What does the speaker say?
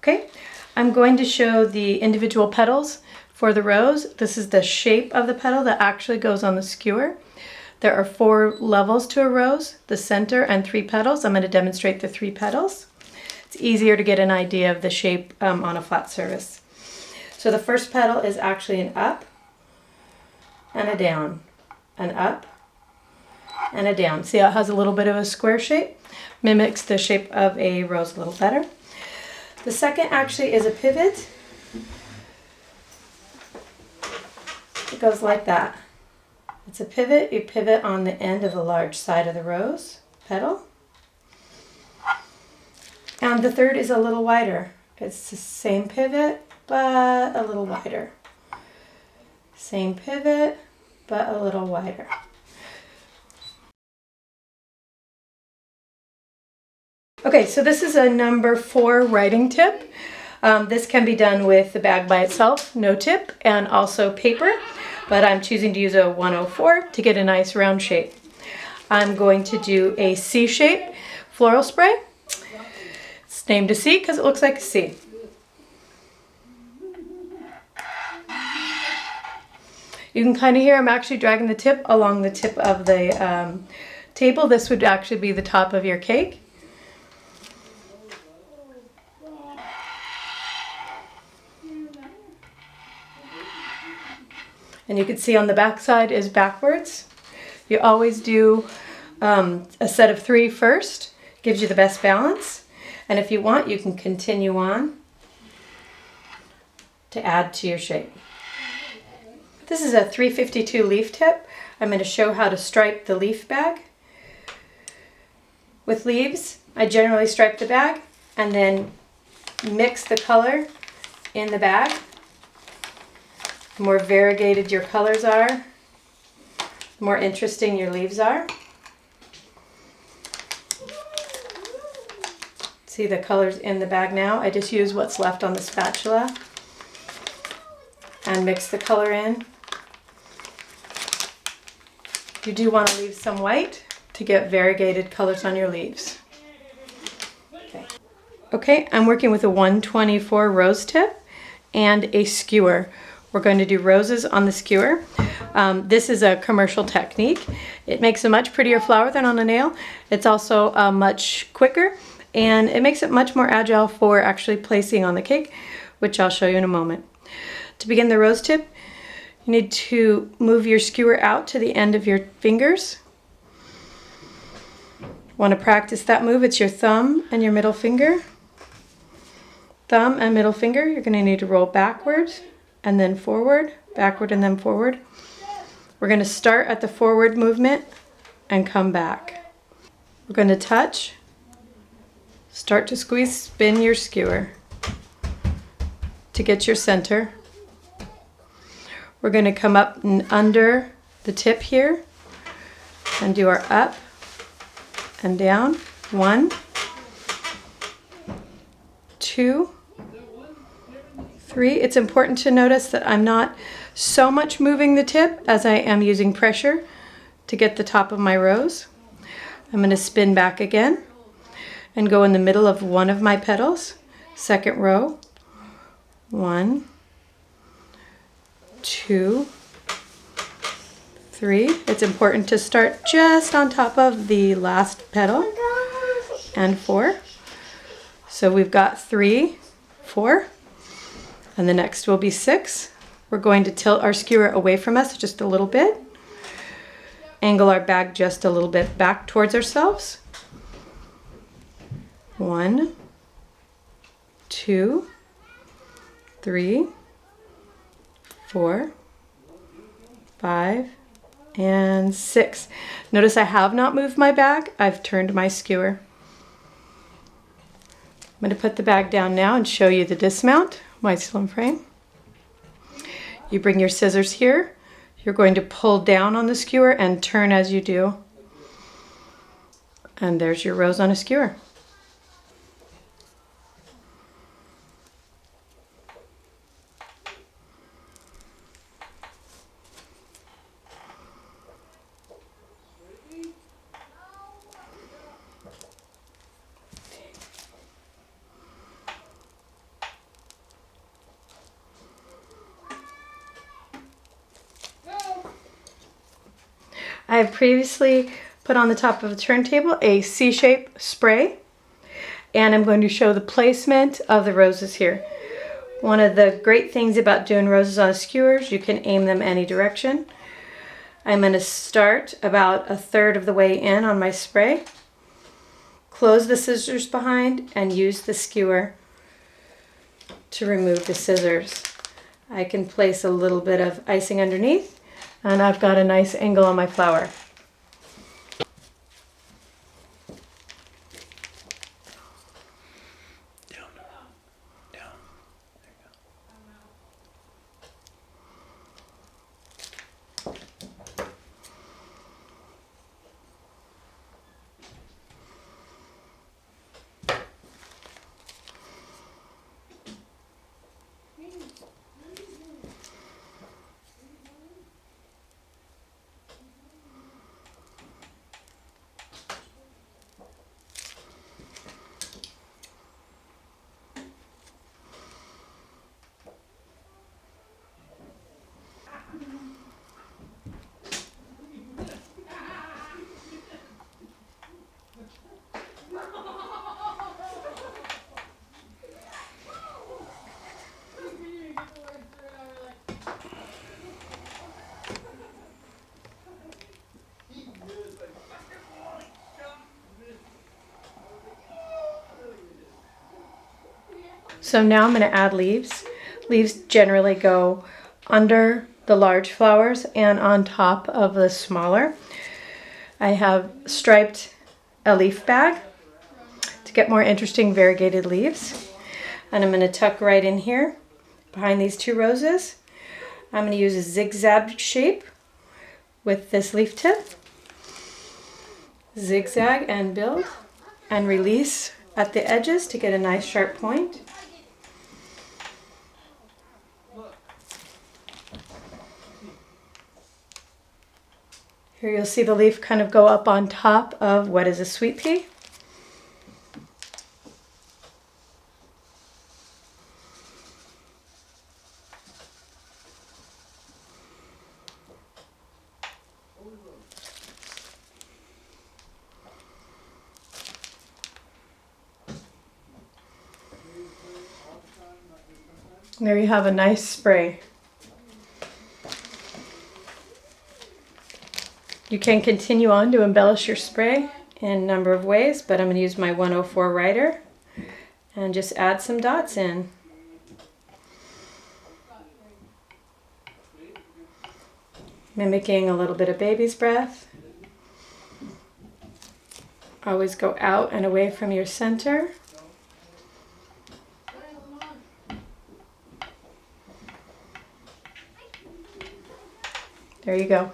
Okay, I'm going to show the individual petals for the rose. This is the shape of the petal that actually goes on the skewer. There are 4 levels to a rose, the center and 3 petals. I'm going to demonstrate the 3 petals. It's easier to get an idea of the shape on a flat surface. So the first petal is actually an up and a down, an up and a down. See how it has a little bit of a square shape? Mimics the shape of a rose a little better. The second actually is a pivot. It goes like that. It's a pivot. You pivot on the end of the large side of the rose petal. And the third is a little wider. It's the same pivot, but a little wider. Same pivot, but a little wider. Okay, so this is a number 4 writing tip. This can be done with the bag by itself, no tip, and also paper, but I'm choosing to use a 104 to get a nice round shape. I'm going to do a C shape floral spray. It's named a C because it looks like a C. You can kind of hear I'm actually dragging the tip along the tip of the table. This would actually be the top of your cake. And you can see on the back side is backwards. You always do a set of 3 first. Gives you the best balance. And if you want, you can continue on to add to your shape. This is a 352 leaf tip. I'm going to show how to stripe the leaf bag. With leaves, I generally stripe the bag and then mix the color in the bag. The more variegated your colors are, the more interesting your leaves are. See the colors in the bag now? I just use what's left on the spatula and mix the color in. You do want to leave some white to get variegated colors on your leaves. Okay, I'm working with a 124 rose tip and a skewer. We're going to do roses on the skewer. This is a commercial technique. It makes a much prettier flower than on a nail. It's also much quicker and it makes it much more agile for actually placing on the cake, which I'll show you in a moment. To begin the rose tip, you need to move your skewer out to the end of your fingers. Want to practice that move? It's your thumb and your middle finger. Thumb and middle finger, you're going to need to roll backwards and then forward, backward and then forward. We're going to start at the forward movement and come back. We're going to touch, start to squeeze, spin your skewer to get your center. We're going to come up and under the tip here and do our up and down. 1, 2, 3. It's important to notice that I'm not so much moving the tip as I am using pressure to get the top of my rose. I'm going to spin back again and go in the middle of one of my petals, second row. 1, 2, 3. It's important to start just on top of the last petal. And 4. So we've got 3, 4. And the next will be 6. We're going to tilt our skewer away from us just a little bit. Angle our bag just a little bit back towards ourselves. 1, 2, 3, 4, 5, and 6. Notice I have not moved my bag. I've turned my skewer. I'm going to put the bag down now and show you the dismount, my slim frame. You bring your scissors here. You're going to pull down on the skewer and turn as you do. And there's your rose on a skewer. I have previously put on the top of a turntable a C-shape spray, and I'm going to show the placement of the roses here. One of the great things about doing roses on a skewer is you can aim them any direction. I'm going to start about 1/3 of the way in on my spray, close the scissors behind, and use the skewer to remove the scissors. I can place a little bit of icing underneath, and I've got a nice angle on my flower. So now I'm going to add leaves. Leaves generally go under the large flowers and on top of the smaller. I have striped a leaf bag to get more interesting variegated leaves. And I'm going to tuck right in here behind these 2 roses. I'm going to use a zigzag shape with this leaf tip. Zigzag and build and release at the edges to get a nice sharp point. Here you'll see the leaf kind of go up on top of what is a sweet pea. There you have a nice spray. You can continue on to embellish your spray in a number of ways, but I'm going to use my 104 writer and just add some dots in. Mimicking a little bit of baby's breath. Always go out and away from your center. There you go.